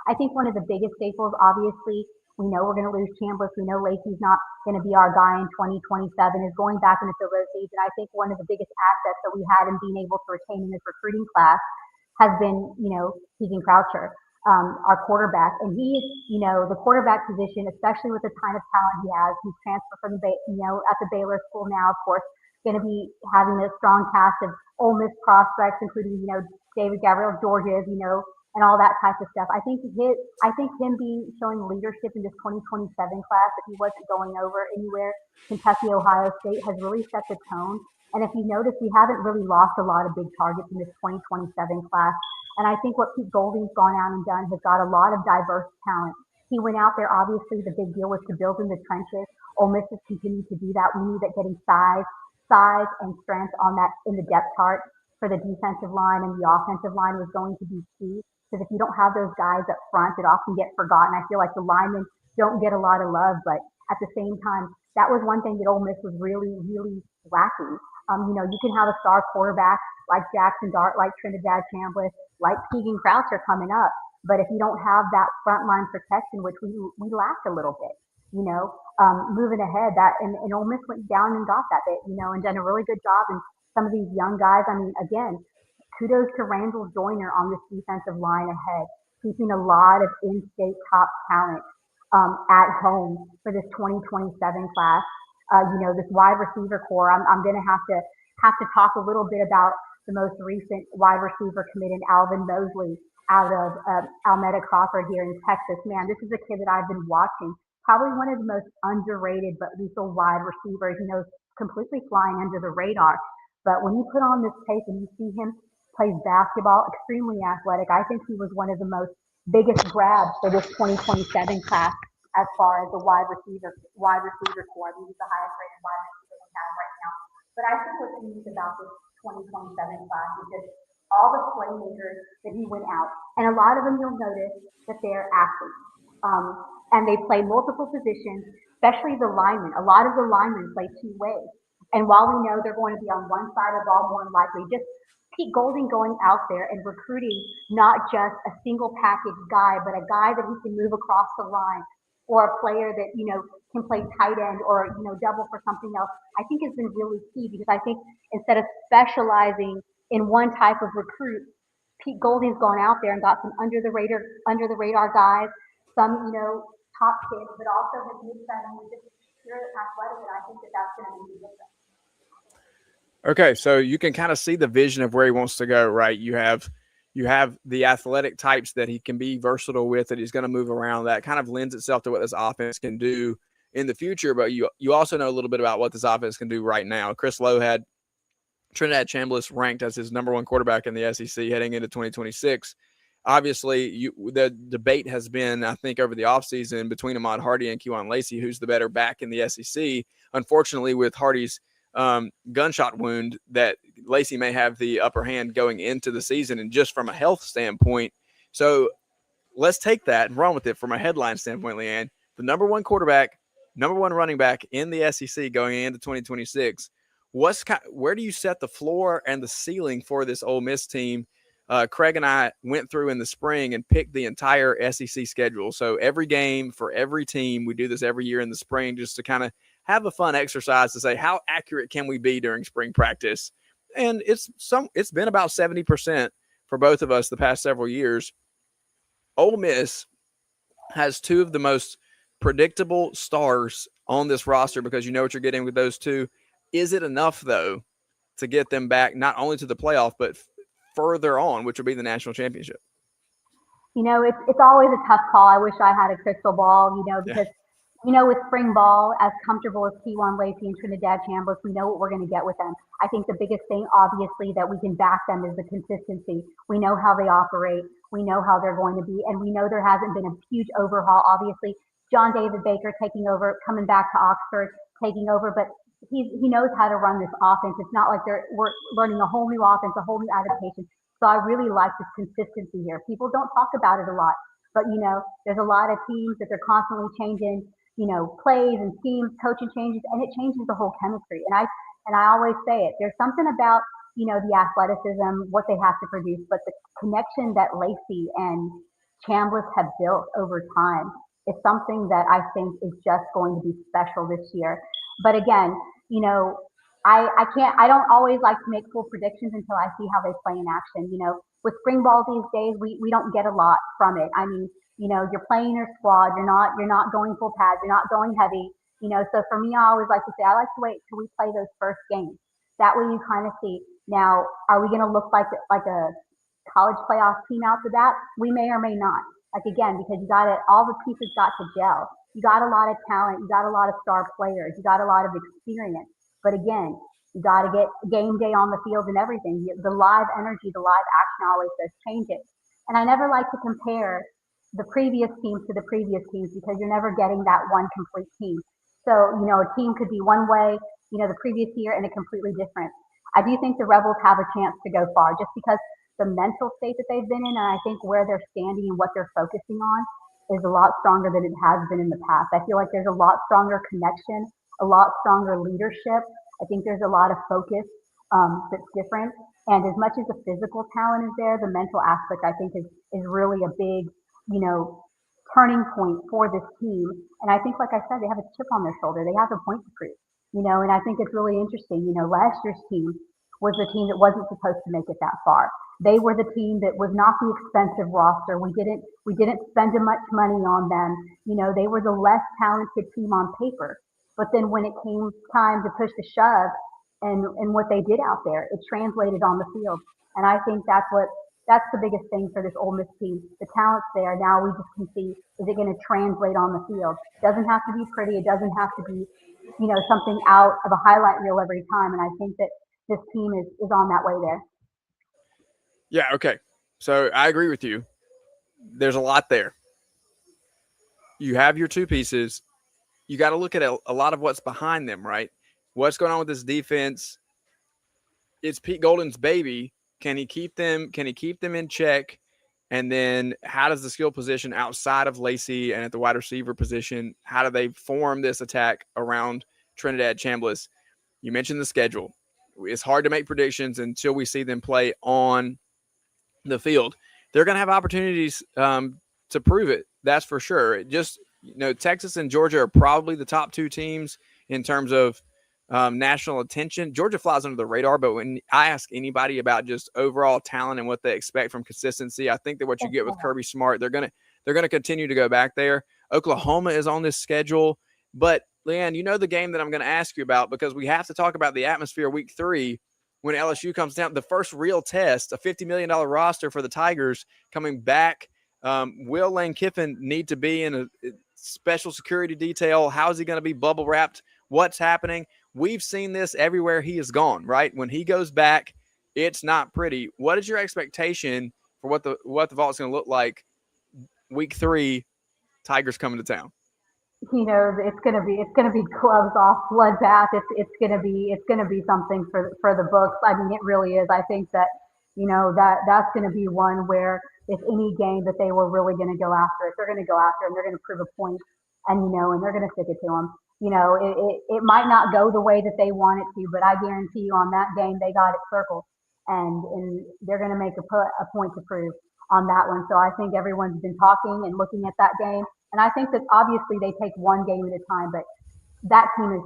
I think one of the biggest staples, obviously, we know we're going to lose Chambliss. We know Lacey's not going to be our guy in 2027, is going back into the road season. I think one of the biggest assets that we had in being able to retain in this recruiting class has been, Keegan Croucher, our quarterback. And he is, the quarterback position, especially with the kind of talent he has. He's transferred from, at the Baylor school now, of course, going to be having a strong cast of Ole Miss prospects, including, David Gabriel Georges, and all that type of stuff. I think him showing leadership in this 2027 class, if he wasn't going over anywhere, Kentucky, Ohio State, has really set the tone. And if you notice, we haven't really lost a lot of big targets in this 2027 class. And I think what Pete Golding's gone out and done has got a lot of diverse talent. He went out there, obviously the big deal was to build in the trenches. Ole Miss has continued to do that. We knew that getting size and strength on that in the depth chart for the defensive line and the offensive line was going to be key. Because if you don't have those guys up front, it often gets forgotten. I feel like the linemen don't get a lot of love, but at the same time, that was one thing that Ole Miss was really, really lacking. You can have a star quarterback like Jackson Dart, like Trinidad Chambliss, like Keegan Croucher coming up, but if you don't have that front line protection, which we lacked a little bit, moving ahead, and Ole Miss went down and got that bit, and done a really good job. And some of these young guys, I mean, again, kudos to Randall Joyner on this defensive line ahead, keeping a lot of in-state top talent at home for this 2027 class. This wide receiver core. I'm going to have to talk a little bit about the most recent wide receiver committed, Alvin Mosley, out of Almeda Crawford here in Texas. Man, this is a kid that I've been watching. Probably one of the most underrated but lethal wide receivers. Completely flying under the radar. But when you put on this tape and you see him plays basketball, extremely athletic. I think he was one of the most biggest grabs for this 2027 class as far as the wide receiver core. I mean, he's the highest rated wide receiver we have right now. But I think what's unique about this 2027 class is just all the playmakers that he went out. And a lot of them you'll notice that they're athletes. And they play multiple positions, especially the linemen. A lot of the linemen play two ways. And while we know they're going to be on one side of the ball more than likely, just Pete Golding going out there and recruiting not just a single package guy, but a guy that he can move across the line, or a player that, can play tight end or, double for something else, I think has been really key, because I think instead of specializing in one type of recruit, Pete Golding's gone out there and got some under the radar guys, some, top kids, but also has mixed that in with just pure athletic, and I think that's going to be the difference. Okay, so you can kind of see the vision of where he wants to go, right? You have the athletic types that he can be versatile with, that he's going to move around. That kind of lends itself to what this offense can do in the future. But you also know a little bit about what this offense can do right now. Chris Lowe had Trinidad Chambliss ranked as his number one quarterback in the SEC heading into 2026. Obviously, the debate has been, I think, over the offseason between Ahmad Hardy and Kejuan Lacey, who's the better back in the SEC. Unfortunately, with Hardy's gunshot wound, that Lacey may have the upper hand going into the season, and just from a health standpoint. So let's take that and run with it from a headline standpoint, Leeann. The number one quarterback, number one running back in the SEC going into 2026. Where do you set the floor and the ceiling for this Ole Miss team? Craig and I went through in the spring and picked the entire SEC schedule. So every game for every team, we do this every year in the spring just to kind of have a fun exercise to say, how accurate can we be during spring practice? And it's been about 70% for both of us the past several years. Ole Miss has two of the most predictable stars on this roster, because you know what you're getting with those two. Is it enough, though, to get them back not only to the playoff, but further on, which will be the national championship? It's always a tough call. I wish I had a crystal ball, because with spring ball, as comfortable as Kejuan Lacey and Trinidad Chambliss, we know what we're going to get with them. I think the biggest thing, obviously, that we can back them is the consistency. We know how they operate. We know how they're going to be. And we know there hasn't been a huge overhaul. Obviously, John David Baker taking over, coming back to Oxford, taking over, but he knows how to run this offense. It's not like we're learning a whole new offense, a whole new adaptation. So I really like this consistency here. People don't talk about it a lot, but there's a lot of teams that they're constantly changing, plays and schemes, coaching changes, and it changes the whole chemistry. And I always say it. There's something about the athleticism, what they have to produce, but the connection that Lacey and Chambliss have built over time is something that I think is just going to be special this year. But again, I don't always like to make full predictions until I see how they play in action. With spring ball these days, we don't get a lot from it. I mean, you're playing your squad, you're not going full pads, you're not going heavy. So for me, I always like to say, I like to wait till we play those first games. That way you kind of see, now, are we going to look like a college playoff team after that? We may or may not. Like, again, because all the pieces got to gel. You got a lot of talent. You got a lot of star players. You got a lot of experience. But again, you got to get game day on the field and everything. The live energy, the live action always does change it. And I never like to compare the previous teams to the previous teams because you're never getting that one complete team. So, a team could be one way, the previous year and a completely different. I do think the Rebels have a chance to go far just because the mental state that they've been in, and I think where they're standing and what they're focusing on is a lot stronger than it has been in the past. I feel like there's a lot stronger connection, a lot stronger leadership. I think there's a lot of focus that's different. And as much as the physical talent is there, the mental aspect I think is really a big, turning point for this team. And I think, like I said, they have a chip on their shoulder. They have a point to prove, and I think it's really interesting. Last year's team was the team that wasn't supposed to make it that far. They were the team that was not the expensive roster. We didn't spend much money on them. They were the less talented team on paper. But then when it came time to push the shove and what they did out there, it translated on the field. And I think that's the biggest thing for this Ole Miss team. The talent's there. Now we just can see, is it going to translate on the field? It doesn't have to be pretty. It doesn't have to be, something out of a highlight reel every time. And I think that this team is on that way there. Yeah, okay. So I agree with you. There's a lot there. You have your two pieces. You got to look at a lot of what's behind them, right? What's going on with this defense? It's Pete Golden's baby. Can he keep them? Can he keep them in check? And then how does the skill position outside of Lacey and at the wide receiver position, how do they form this attack around Trinidad Chambliss? You mentioned the schedule. It's hard to make predictions until we see them play on the field. They're going to have opportunities to prove it. That's for sure. Texas and Georgia are probably the top two teams in terms of national attention. Georgia flies under the radar, but when I ask anybody about just overall talent and what they expect from consistency, I think that what you get with Kirby Smart, they're going to continue to go back there. Oklahoma is on this schedule, but Leeann, the game that I'm going to ask you about, because we have to talk about the atmosphere week 3 when LSU comes down, the first real test, a $50 million roster for the Tigers coming back. Will Lane Kiffin need to be in a special security detail? How is he going to be bubble wrapped? What's happening? We've seen this everywhere he has gone, right? When he goes back, it's not pretty. What is your expectation for what the vault's going to look like week 3, Tigers coming to town? It's gonna be gloves off, bloodbath. It's gonna be something for the books. I mean, it really is. I think that that's gonna be one where if any game that they were really gonna go after it, they're gonna go after it and they're gonna prove a point, and and they're gonna stick it to them. It might not go the way that they want it to, but I guarantee you on that game they got it circled, and they're gonna make a point to prove on that one. So I think everyone's been talking and looking at that game. And I think that obviously they take one game at a time, but that team's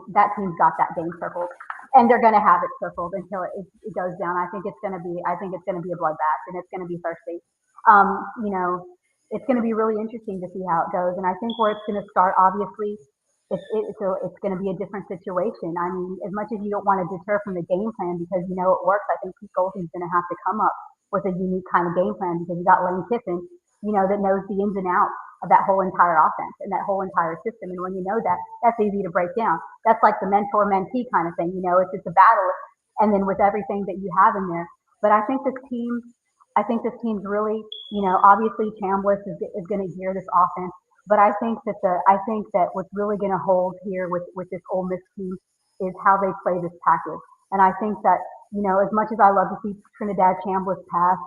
got that game circled, and they're going to have it circled until it goes down. I think it's going to be a bloodbath, and it's going to be thirsty. It's going to be really interesting to see how it goes. And I think where it's going to start, obviously, it's going to be a different situation. I mean, as much as you don't want to deter from the game plan because it works, I think Pete Golding's going to have to come up with a unique kind of game plan because you got Lane Kiffin, that knows the ins and outs of that whole entire offense and that whole entire system. And when you know that, that's easy to break down. That's like the mentor-mentee kind of thing. It's just a battle, and then with everything that you have in there. But I think this team's really, obviously Chambliss is going to gear this offense But I think that what's really going to hold here with this Ole Miss team is how they play this package. And I think that, as much as I love to see Trinidad Chambliss pass,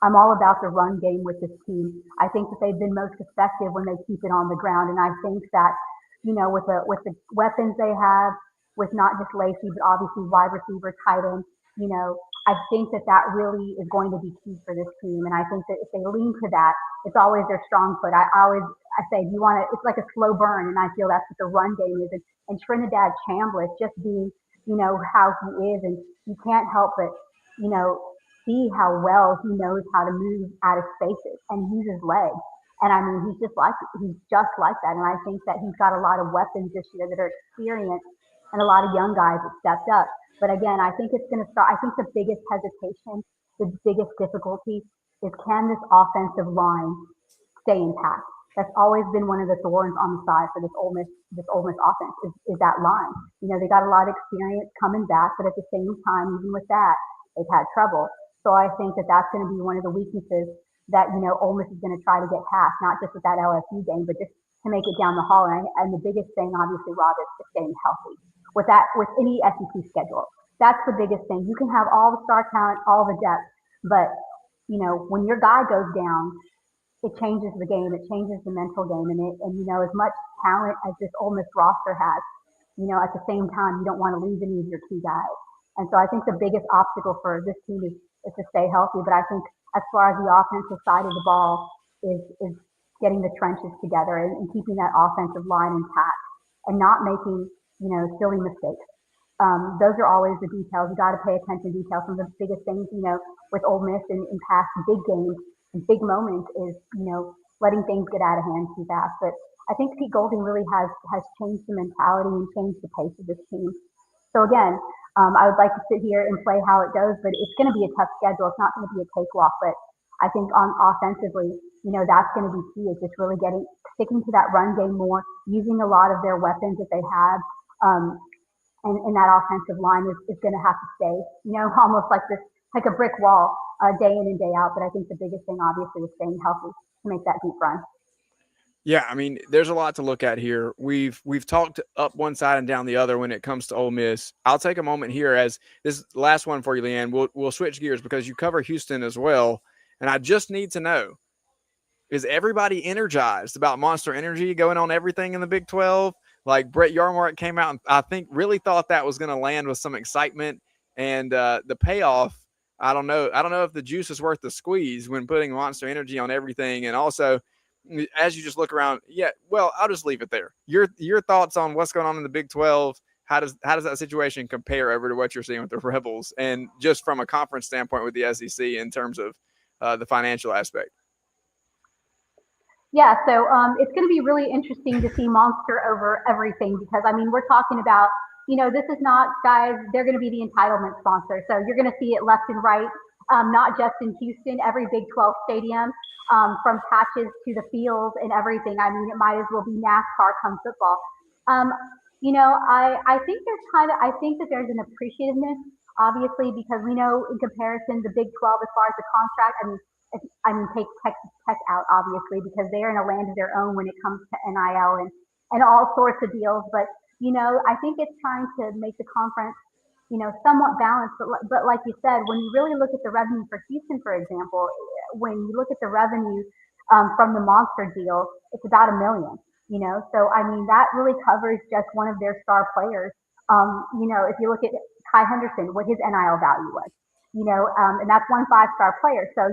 I'm all about the run game with this team. I think that they've been most effective when they keep it on the ground. And I think that, with the weapons they have, with not just Lacey, but obviously wide receiver, tight end, I think that really is going to be key for this team. And I think that if they lean to that, it's always their strong foot. I say, it's like a slow burn. And I feel that's what the run game is. And Trinidad Chambliss just being, how he is. And you can't help but, see how well he knows how to move out of spaces and use his legs. And I mean, he's just like that. And I think that he's got a lot of weapons this year that are experienced and a lot of young guys that stepped up. But again, I think it's going to start. I think the biggest hesitation, the biggest difficulty is, can this offensive line stay intact? That's always been one of the thorns on the side for this Ole Miss offense is that line. They got a lot of experience coming back, but at the same time, even with that, they've had trouble. So I think that that's going to be one of the weaknesses that, Ole Miss is going to try to get past, not just with that LSU game, but just to make it down the hall. And the biggest thing, obviously, Rob, is staying healthy. With any SEC schedule, that's the biggest thing. You can have all the star talent, all the depth, but, when your guy goes down, it changes the game. It changes the mental game. And as much talent as this Ole Miss roster has, at the same time, you don't want to lose any of your key guys. And so I think the biggest obstacle for this team is to stay healthy. But I think as far as the offensive side of the ball is getting the trenches together and keeping that offensive line intact and not making, silly mistakes. Those are always the details. You got to pay attention to details. Some of the biggest things, with Ole Miss in past big games and big moments is, letting things get out of hand too fast. But I think Pete Golding really has changed the mentality and changed the pace of this team. So again, I would like to sit here and play how it goes, but it's going to be a tough schedule. It's not going to be a cakewalk. But I think on offensively, that's going to be key, is just really sticking to that run game more, using a lot of their weapons that they have. And that offensive line is going to have to stay, almost like a brick wall, day in and day out. But I think the biggest thing, obviously, is staying healthy to make that deep run. Yeah, I mean, there's a lot to look at here. We've talked up one side and down the other when it comes to Ole Miss. I'll take a moment here as this last one for you, Leeann. We'll switch gears because you cover Houston as well, and I just need to know: is everybody energized about Monster Energy going on everything in the Big 12? Like Brett Yarmark came out and I think really thought that was going to land with some excitement, and the payoff. I don't know if the juice is worth the squeeze when putting Monster Energy on everything, and also, as you just look around, I'll just leave it there. Your thoughts on what's going on in the Big 12? How does that situation compare over to what you're seeing with the Rebels, and just from a conference standpoint with the SEC in terms of the financial aspect? Yeah, so it's going to be really interesting to see Monster over everything, because I mean, we're talking about, this is not, guys, they're going to be the entitlement sponsor. So you're going to see it left and right, not just in Houston, every Big 12 stadium. From patches to the fields and everything. I mean, it might as well be NASCAR come football. I think that there's an appreciativeness, obviously, because we know in comparison the Big 12 as far as the contract. Take Texas Tech out, obviously, because they're in a land of their own when it comes to NIL and all sorts of deals. But I think it's trying to make the conference, somewhat balanced. But like you said, when you really look at the revenue for Houston, for example, when you look at the revenue from the Monster deal, it's about $1 million. So I mean, that really covers just one of their star players. If you look at Kai Henderson, what his NIL value was, and that's one 5-star player. So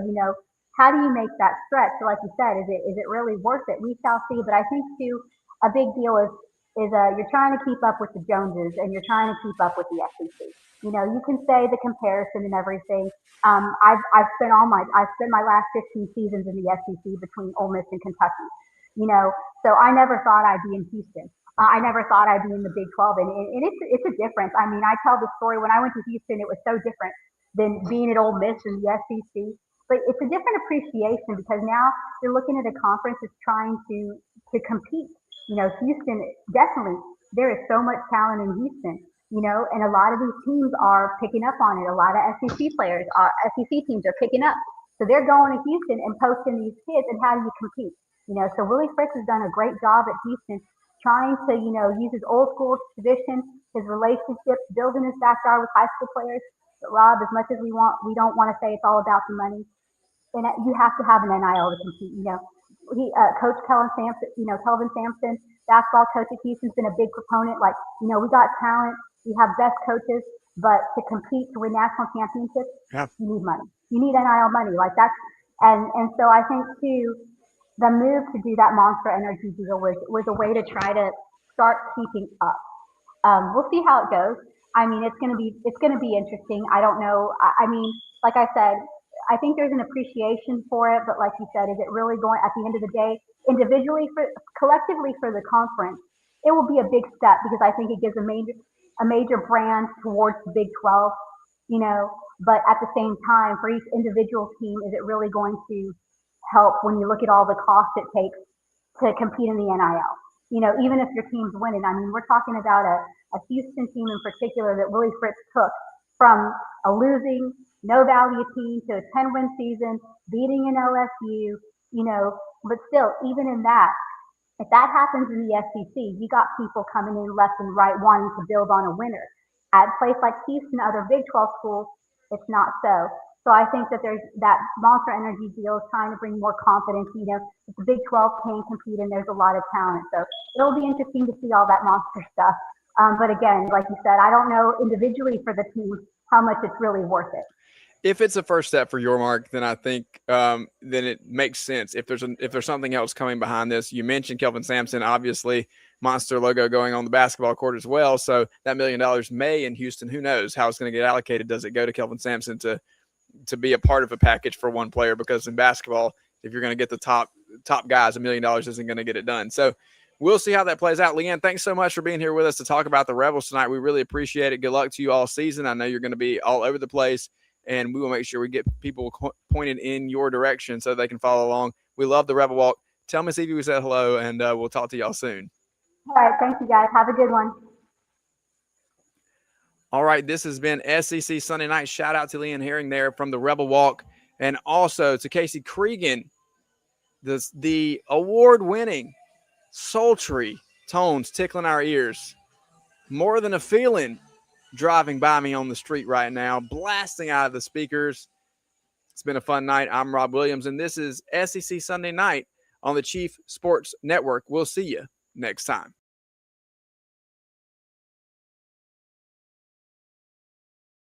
how do you make that stretch? So like you said, is it really worth it? We shall see. But I think too, a big deal is you're trying to keep up with the Joneses and you're trying to keep up with the SEC. You can say the comparison and everything. I've spent my last 15 seasons in the SEC between Ole Miss and Kentucky. So I never thought I'd be in Houston. I never thought I'd be in the Big 12, and it's a difference. I mean, I tell the story when I went to Houston, it was so different than being at Ole Miss and the SEC. But it's a different appreciation because now you're looking at a conference that's trying to compete. Houston, definitely, there is so much talent in Houston, and a lot of these teams are picking up on it. A lot of SEC players, SEC teams are picking up. So they're going to Houston and posting these kids, and how do you compete? So Willie Fritz has done a great job at Houston trying to, use his old school tradition, his relationships, building his backyard with high school players. But Rob, as much as we don't want to say it's all about the money, and you have to have an NIL to compete. Coach Kelvin Sampson, basketball coach at Houston's been a big proponent. Like, we got talent, we have best coaches, but to compete to win national championships, you need money. You need NIL money. Like that's, and so I think too, the move to do that Monster Energy deal was a way to try to start keeping up. We'll see how it goes. I mean, it's gonna be interesting. I don't know. I mean, like I said, I think there's an appreciation for it, but like you said, is it really going at the end of the day, collectively for the conference, it will be a big step because I think it gives a major brand towards the Big 12, but at the same time, for each individual team, is it really going to help when you look at all the costs it takes to compete in the NIL? Even if your team's winning, I mean, we're talking about a Houston team in particular that Willie Fritz took from a losing, no value team to a 10-win season, beating an LSU, but still, even in that, if that happens in the SEC, you got people coming in left and right wanting to build on a winner. At a place like Houston, other Big 12 schools, it's not so. So I think that there's that Monster Energy deal is trying to bring more confidence. The Big 12 can compete and there's a lot of talent. So it'll be interesting to see all that monster stuff. But again, like you said, I don't know individually for the team how much it's really worth it. If it's a first step for Yormark, then I think then it makes sense. If there's something else coming behind this, you mentioned Kelvin Sampson, obviously Monster logo going on the basketball court as well. So that $1 million may in Houston, who knows how it's going to get allocated? Does it go to Kelvin Sampson to be a part of a package for one player? Because in basketball, if you're going to get the top guys, $1 million isn't going to get it done. So we'll see how that plays out. Leeann, thanks so much for being here with us to talk about the Rebels tonight. We really appreciate it. Good luck to you all season. I know you're going to be all over the place, and we will make sure we get people pointed in your direction so they can follow along. We love the Rebel Walk. Tell Miss Evie we said hello, and we'll talk to y'all soon. All right. Thank you, guys. Have a good one. All right, this has been SEC Sunday Night. Shout out to Leeann Herring there from the Rebel Walk, and also to Casey Cregan, the award-winning, sultry tones tickling our ears. More than a feeling driving by me on the street right now, blasting out of the speakers. It's been a fun night. I'm Rob Williams, and this is SEC Sunday Night on the Chief Sports Network. We'll see you next time.